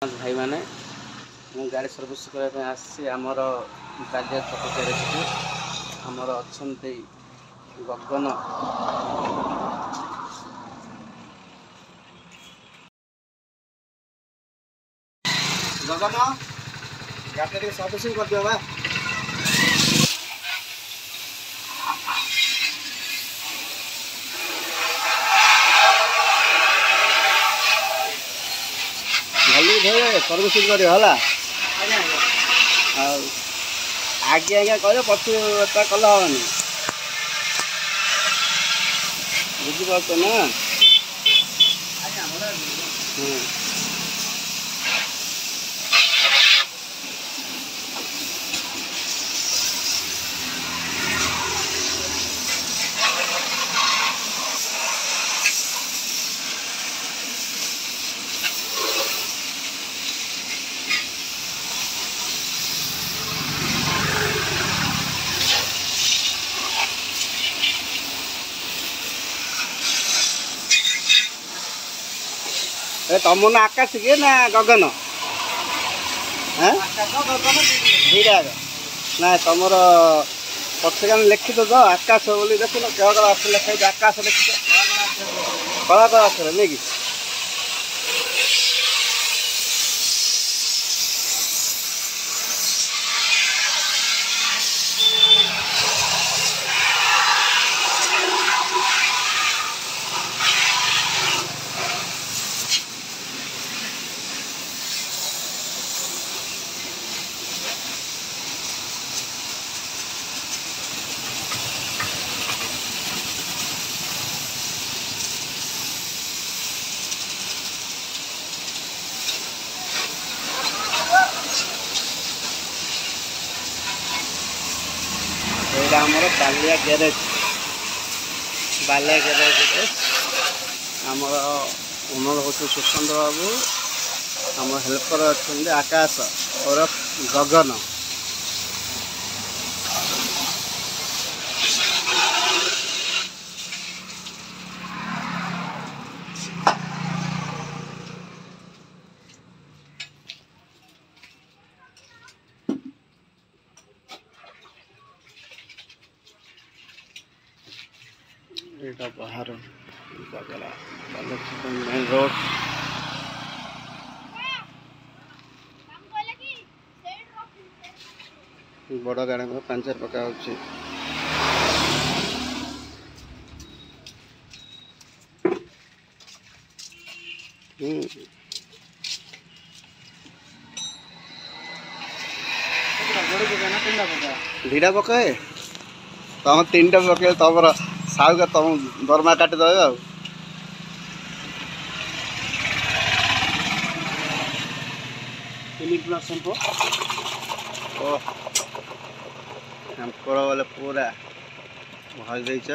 भाई मैंने मु गाड़ी सर्विस करने आसी आमर बालिया छक गैरेज आमर अच्छा गगन गगन गाड़ी सर्विसिंग कर दियो बा भली भे सर्विसिंग कर आगे आगे कह पछता कल हेनी बुझीपार ना तुम ना आकाश के ना गगन दीटा ना तुम पक्षे लिखित तो आकाश बोली देख कला लिखाई आकाश लिखित कला कला अक्षर नहीं कि आमर बालिया गैरेज आमर ओनर हूँ सुशांत बाबू आम हेल्पर अच्छा आकाश और गगन यहाँ बाहर मेन रोड बड़ गाड़ी में पंचर पका ढीटा पकाए तुम तीन टा पकड़े तुम साहू का तुम दरमा काटिदे शैम्पूर बोले पूरा भल देच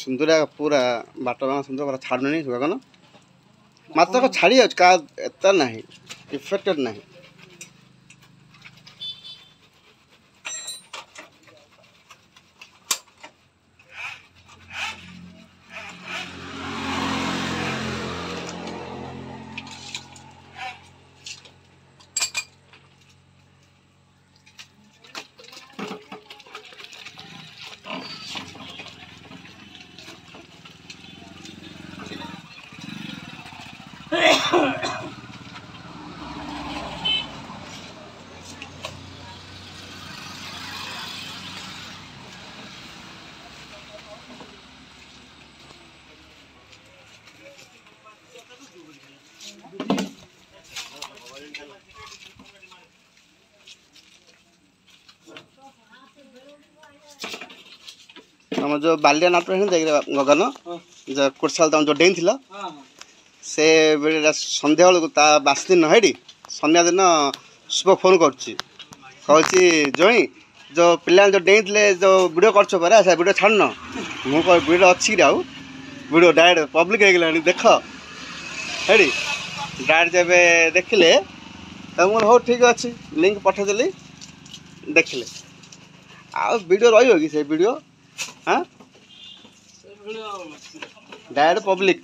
सुंदर पूरा बाटमा सुंदर पूरा छाड़ू नहीं गगन मात्र छाड़ी का एत ना इफेक्टेड ना ଆମ ଯୋଉ ବାଲିଆ ନାଟକ ହେନି ଦେଖ ଗଗନ ଯୋଉ କୋଟଶାଲ ତମ ଯୋଉ ଡେଇଁ ଥିଲ ସେ ବେଳେଟା ସନ୍ଧ୍ୟା ବେଳକୁ ତା ବାସି ଦିନ ହେଇଟି ସନ୍ଧ୍ୟା ଦିନ ଶୁଭ ଫୋନ୍ କରୁଛି କହୁଛି ଜଇଁ ଯୋଉ ପିଲା ଯୋଉ ଡେଇଁଥିଲେ ଯୋଉ ଭିଡ଼ିଓ କରୁଛ ପରା ସେ ଭିଡ଼ିଓ ଛାଡ଼ୁନ ମୁଁ କହ ଭିଡ଼ିଓ ଅଛି କି ଆଉ ଭିଡ଼ିଓ ଡାଇରେକ୍ଟ ପବ୍ଲିକ୍ ହେଇଗଲାଣି ଦେଖ ହେଇଟି ଡାଇରେକ୍ଟ ଯେବେ ଦେଖିଲେ ତ ମୁଁ ହଉ ଠିକ୍ ଅଛି ଲିଙ୍କ୍ ପଠେଇଦେଲି ଦେଖିଲେ ଆଉ ଭିଡ଼ିଓ ରହିବ କି ସେ ଭିଡ଼ିଓ ହଁ ଡାଇରେକ୍ଟ ପବ୍ଲିକ୍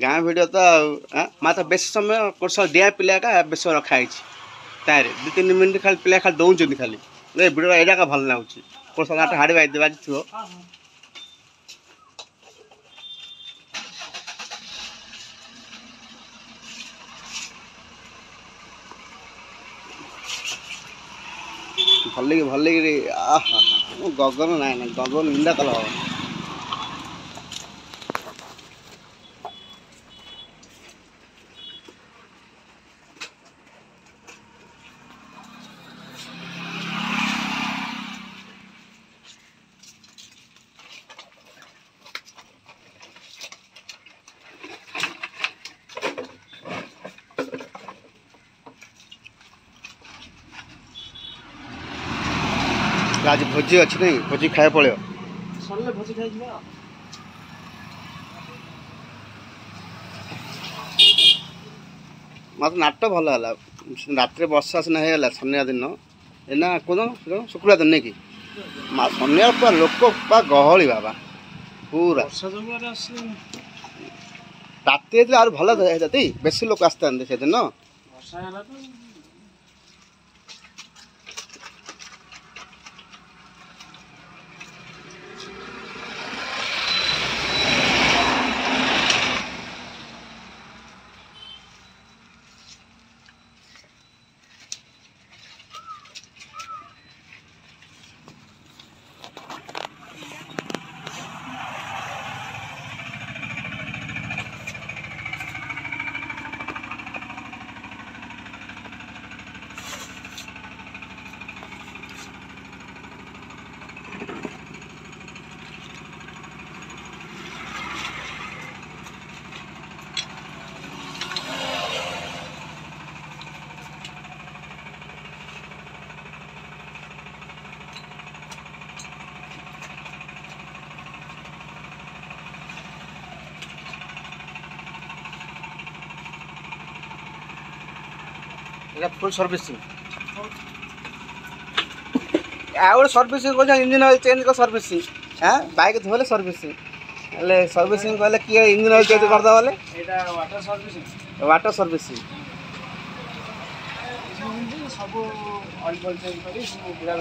ଗାଁ ଭିଡ଼ିଓ ତ ଆଉ ମାତ୍ର ବେଶୀ ସମୟ କୋର୍ସ ଡିଆ ପିଲାଟା ବେଶୀ ସମୟ ରଖା ହେଇଛି ତାରେ 2-3 ମିନିଟ୍ ଖାଲି ପିଲା ଖାଲି ଦଉଛନ୍ତି ଖାଲି ଏ ଭିଡ଼ିଓ ଏଇଟା ଭଲ ଲାଗୁଛି କୋର୍ସ ନାଟ ହାଡ଼ି ବାଜିଥିବ ଭଲକି ଆହା ମୁଁ ଗଗନ ନାଇଁ ଗଗନ ନିନ୍ଦା କଲ ହବ आज भोजी अच्छी नहीं भोजी खाए पड़ो सर भोजी खाई मत नाट भल है रात वर्षा सीना होगा शनिवार दिन एना कौन शुक्रवार दिन नहीं कि शनिवार पूरा लोक पूरा गहली बाबा पूरा राति भल बेसी लोक आसता से दिन फुल सर्विसिंग आउ सर्विसिंग को इंजिन ऑयल चेंज को सर्विसिंग हाँ बाइक धोले सर्विसिंग हेले सर्विसिंग कहले किए इंजिन ऑयल चेंज कर दले एटा वाटर सर्विसिंग सब ऑयल चेंज करी पूरा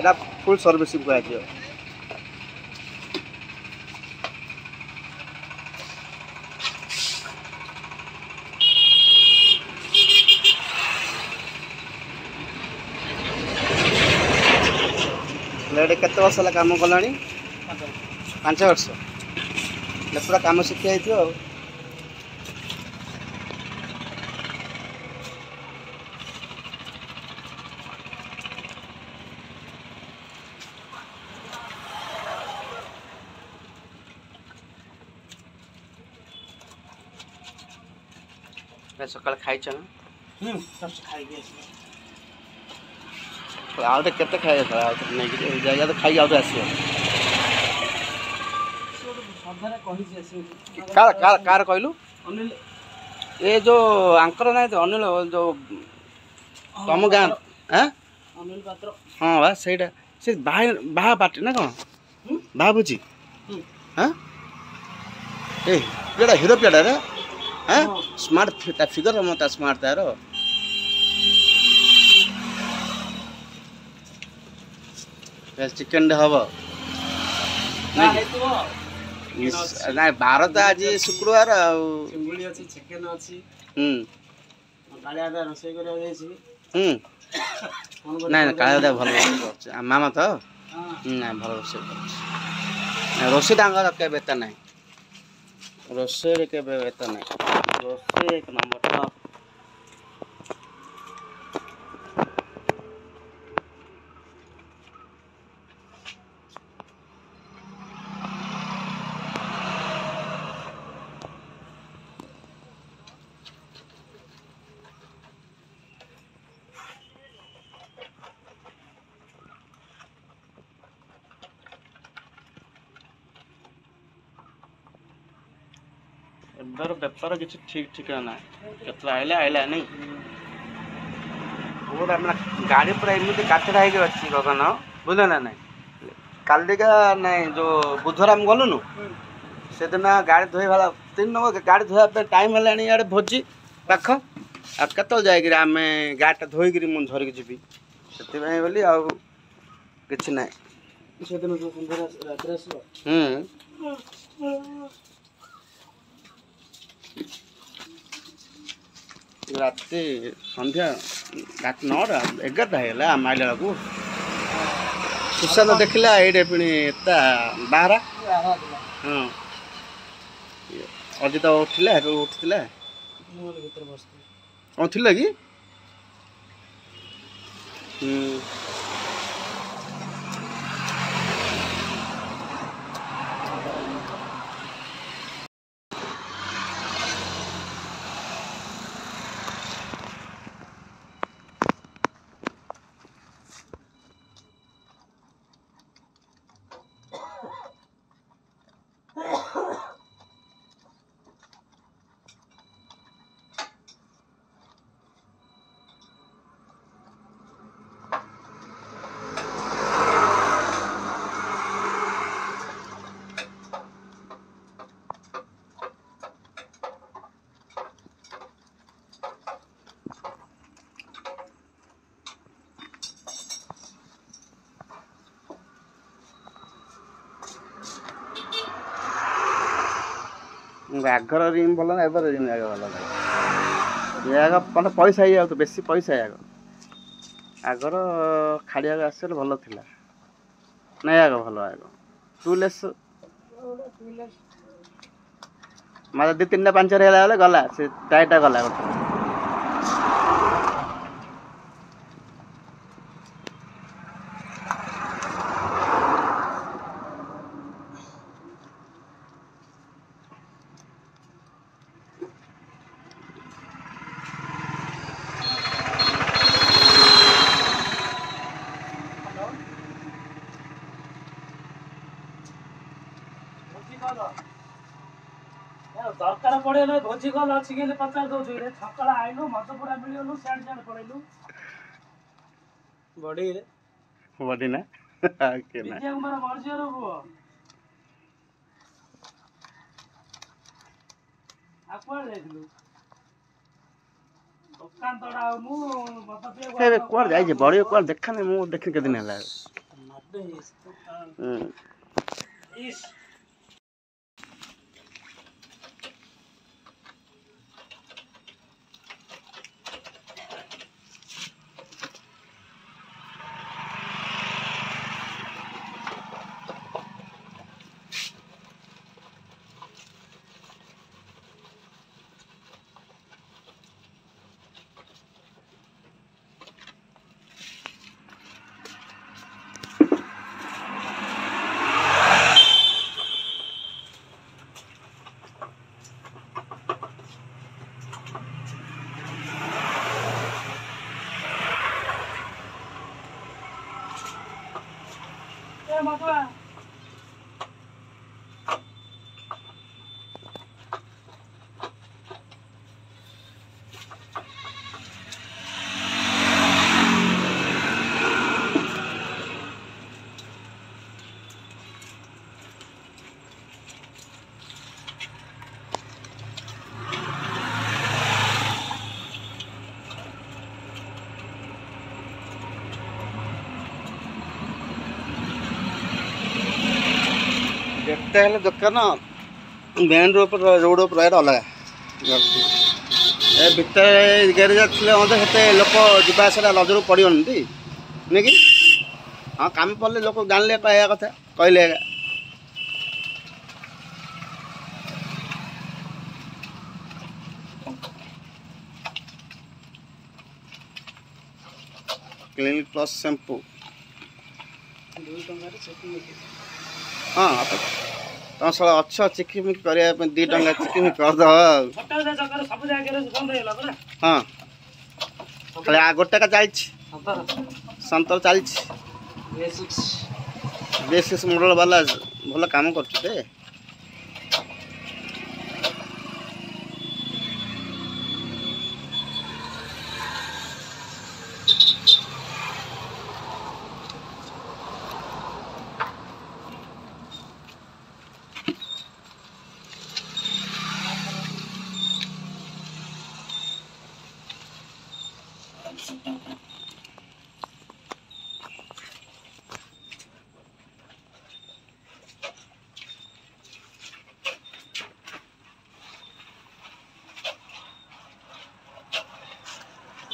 एटा फुल सर्विसिंग को आजियो केते वर्ष है कम कला 5 वर्ष पूरा कम शिखी जाइए सकाल खाई आउटे केते खाए आउटे नहीं जाइए तो खाई आउटे आसियो कार कार कार कहलु अनिल ए जो आंकर ना तो अनिल जो तुम गाँ हाँ अनिल पात्र हाँ बा सहीटा से बाहा पार्टी ना कौन बाहा बुझी हाँ ए पेड़ा हीरो पेड़ा रे हाँ स्मार्ट फिगर मत स्मार्ट तार चिकेन हम ना 12 तो आज शुक्रवार चिंगुड़ी अच्छी चिकेन अच्छी कालिया रोषे कर ना कालिया भल रोषे मामा तो ना भल रोषे रोषे के बेता ना रोषे के बेता ना रोषे 1 नंबर ଏବେର ବେପାର କିଛି ଠିକ୍ ଠିକଣା ନାହିଁ କେତେବେଳେ ଆଇଲା ଆଇଲା ନାହିଁ ପୁରା ମାନେ ଗାଡ଼ି ପୁରା ଏମିତି କାଚଡ଼ା ହେଇକି ଅଛି ଗଗନ ବୁଝିଲ ନା ନାଇଁ କାଲିକା ନାଇଁ ଯେଉଁ ବୁଧବାର ଆମେ ଗଲୁନୁ ସେଦିନ ଗାଡ଼ି ଧୋଇବା 3 ନମ୍ବର ଗାଡ଼ି ଧୋଇବା ପାଇଁ ଟାଇମ୍ ହେଲାଣି ଇଆଡ଼େ ଭୋଜି ପାଖ ଆଉ କେତେବେଳେ ଯାଇକିରି ଆମେ ଗାଡ଼ିଟା ଧୋଇକିରି ମୁଁ ଧରିକି ଯିବି ସେଥିପାଇଁ ବୋଲି ଆଉ କିଛି ନାହିଁ ସେଦିନ ରାତିରେ ଆସିବ ରାତି ସନ୍ଧ୍ୟା ରାତି 9ଟା 11ଟା ହେଇଗଲା ଆମେ ଆଇଲା ବେଳକୁ ସୁଶାନ୍ତ ଦେଖିଲା ଏଇଠି ପୁଣି ତା ବାହାରା ହଁ ଅଜିତ ଉଠିଲା ଏବେ ଉଠିଥିଲା ଭିତରେ ବସିଥିଲି କ'ଣ ଥିଲା କି ଆଗର ରିମ୍ ଭଲ ନା ଏବେର ରିମ୍ ଆଗ ଭଲ ଲାଗେ ଆଗ ମାନେ ପଇସା ହେଇଯାଉ ବେଶୀ ପଇସା ଆଗର ଖାଡ଼ିଆକୁ ଆସିଲେ ଭଲ ଥିଲା ନାଇଁ ଆଗ ଭଲ ଆଗ ଟୁଲେସ୍ ମାନେ 2-3ଟା ପାଞ୍ଚର ହେଲା ବେଳେ ଗଲା ସେ ଟାଇଟା ଗଲା ଗୋଟେ ଦରକାର ପଡେ ନା ଭୋଜି କଲ ଅଛି କି ପଚାରି ଦଉଛୁ ସକାଳେ ଆଇଲୁ ମଧୁପୁରା ମିଳିଗଲୁ ସିଆଡେ ପଳେଇଲୁ ବଢିରେ ବଢି ନା ବିଜୟକୁମାର ମର୍ଜିର ପୁଅ ଆଉ କୁଆଡେ ଯାଇଥିଲୁ ଦୋକାନ ତଡା ମୁଁ କୁଆଡେ ଯାଇଛି ବଢି କୁଆଡେ ଦେଖାନି ମୁଁ ଦେଖି କେତେ ଦିନ ହେଲା ଯେତେ ହେଲେ ଦୋକାନ ମେନ୍ ରୋଡ଼ ଉପରେ ରହିବା ଅଲଗା ଏ ଭିତରେ ଗ୍ୟାରେଜ ଥିଲେ ମଧ୍ୟ ସେତେ ଲୋକ ଯିବା ଆସିବା ଲଜରୁ ପଡ଼ିବନି ନୁହେଁ କି ହଁ କାମ ପଡ଼ିଲେ ଲୋକ ଜାଣିଲେ କହିବା କଥା କହିଲେ କ୍ଲିନିକ୍ ପ୍ଲସ୍ ଶ୍ୟାମ୍ପୁ 2 ଟଙ୍କାରେ ହଁ ତମ ସହ ଅଛ ଚିକିମିକି କରିବା ପାଇଁ 2 ଟଙ୍କା ଚିକିମିକି କରିଦେବ ଆଉ ହଁ ଖାଲି ଗୋଟାକା ଚାଲିଛି ସନ୍ତର ଚାଲିଛି B6 ମଡ଼େଲ ବାଲା ଭଲ କାମ କରୁଛୁ ଯେ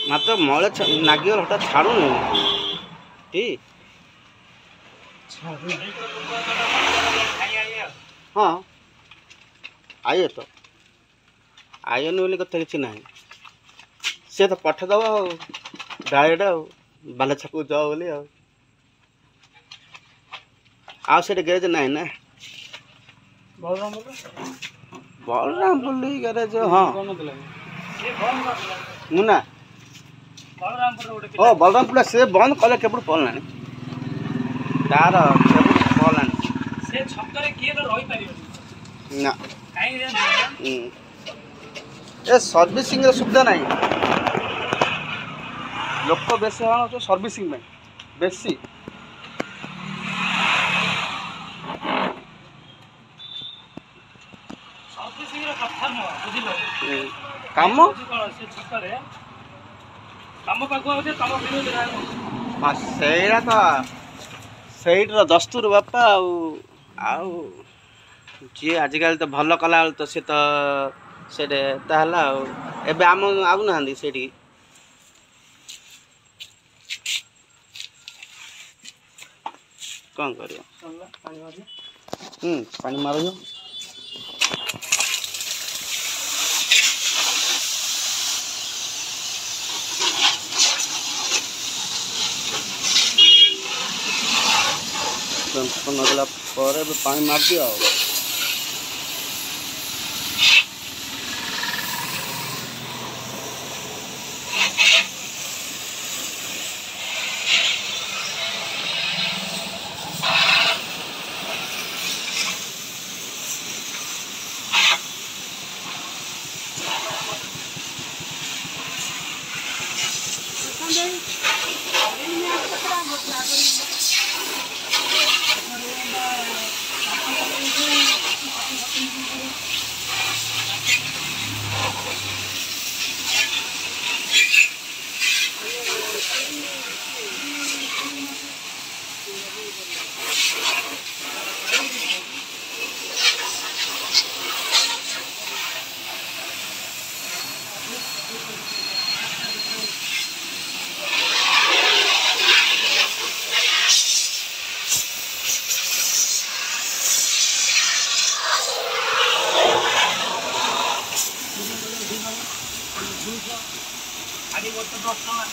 ମାତ୍ର ମଳେ ନାଗିଗଲେ ହଠାତ୍ ଛାଡ଼ୁନି ଠିକ୍। ହଁ ଆଇଏ ତ ଆଇଏନି ବୋଲି କଥା କିଛି ନାହିଁ। ସେ ତ ପଠେଇଦେବ ଆଉ ଡାଇରେକ୍ଟ ଆଉ ବାଲା ଛକକୁ ଯାଅ ବୋଲି ଆଉ ସେଠି ଗ୍ୟାରେଜ ନାହିଁ ନା। ବଳରାମପୁର ଗ୍ୟାରେଜ ହଁ ମୁନା ଓ ବଳରାମପୁର ସେ ବନ୍ଦ କଲେ କେବଳ ପଡ଼ିଲାଣି ତାର କେବଳ ପଡ଼ିଲାଣି ସେ ଛକରେ କିଏ ତ ରହିପାରିବନି ନା। କାହିଁକି ଏ ସର୍ଭିସିଂର ସୁବିଧା ନାହିଁ। ଲୋକ ବେଶୀ ହଇରାଣ ହେଉଛନ୍ତି ସର୍ଭିସିଂ ପାଇଁ ବେଶୀ। ସର୍ଭିସିଂର କଥା ନୁହଁ ବୁଝିଲ କାମ କଣ ସେ ଛକରେ କାମ ପାଖକୁ ଆଉଛେ ତମ ବିରୋଧରେ ସେଇଟା ତ ସେଇଟାର ଦସ୍ତୁର ବାପା ଆଉ ଯିଏ ଆଜିକାଲି ତ ଭଲ କଲା ବେଳକୁ ତ ସେ ତ ସେଇଟା ତା ହେଲା ଆଉ ଏବେ ଆମ ଆଉନାହାନ୍ତି ସେଇଠିକି। କ'ଣ କରିବ ପାଣି ମାରିବ। ନଦେଲା ପରେ ଏବେ ପାଣି ମାରିଦିଅ ଆଉ। ଆଜି ଗୋଟେ 10 ଟଙ୍କା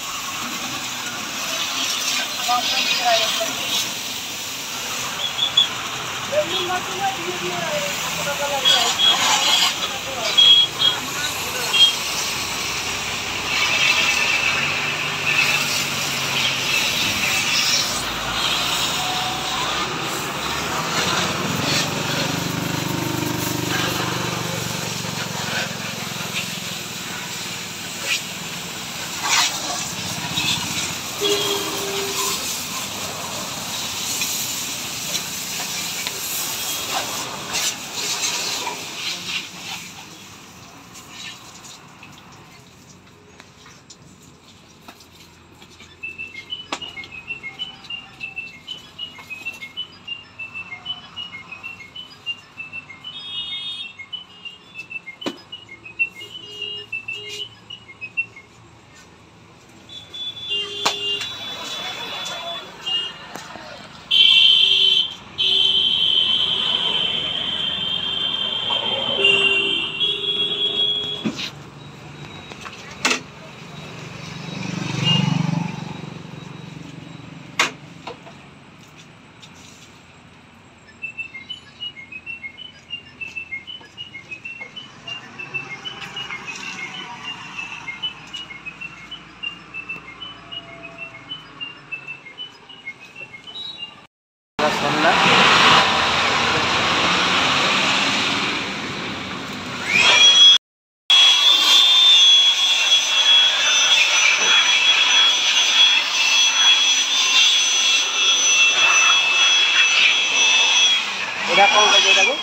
এটা କ'ଣ କହିବେ ଏଟାକୁ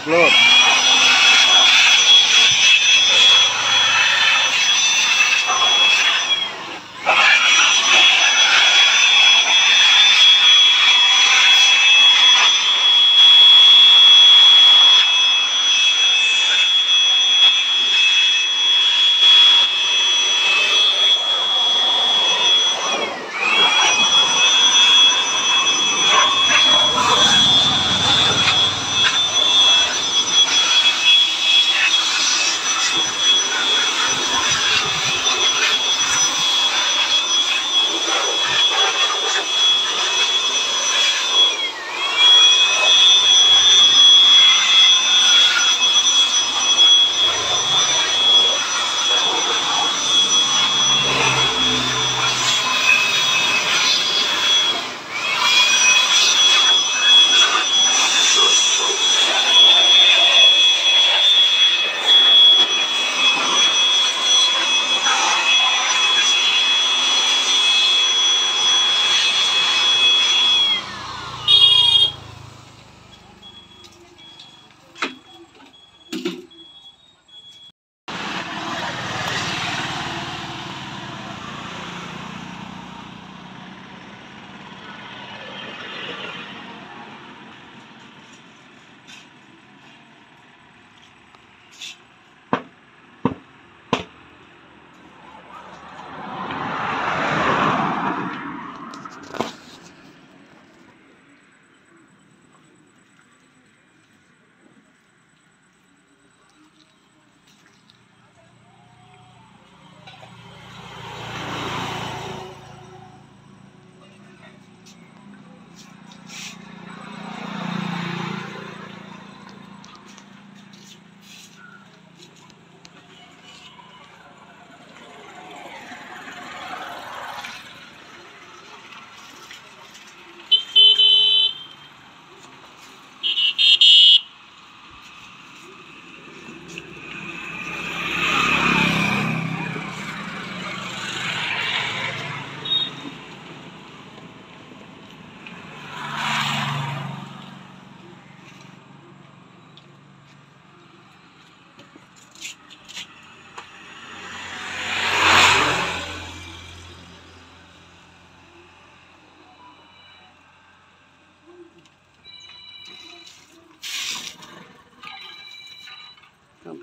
ଗ୍ଲୋବ୍।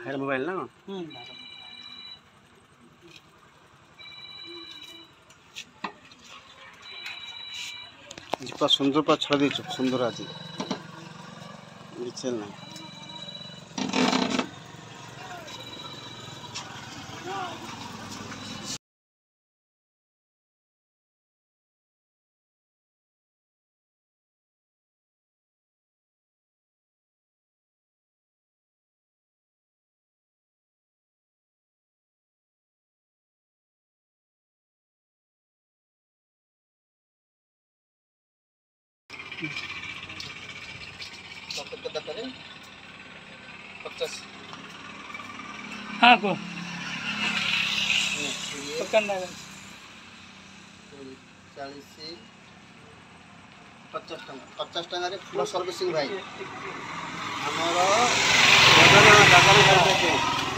ଭାଇର ମୋବାଇଲ ନା କଣ? ପୁରା ସୁନ୍ଦର ପୁରା ଛଡ଼ା ଦେଇଛୁ ସୁନ୍ଦର ଆଜି କିଛି ନାହିଁ। हाँ को 50 ଟଙ୍କାରେ ଫୁଲ ସର୍ଭିସିଂ ଭାଇ ଆମର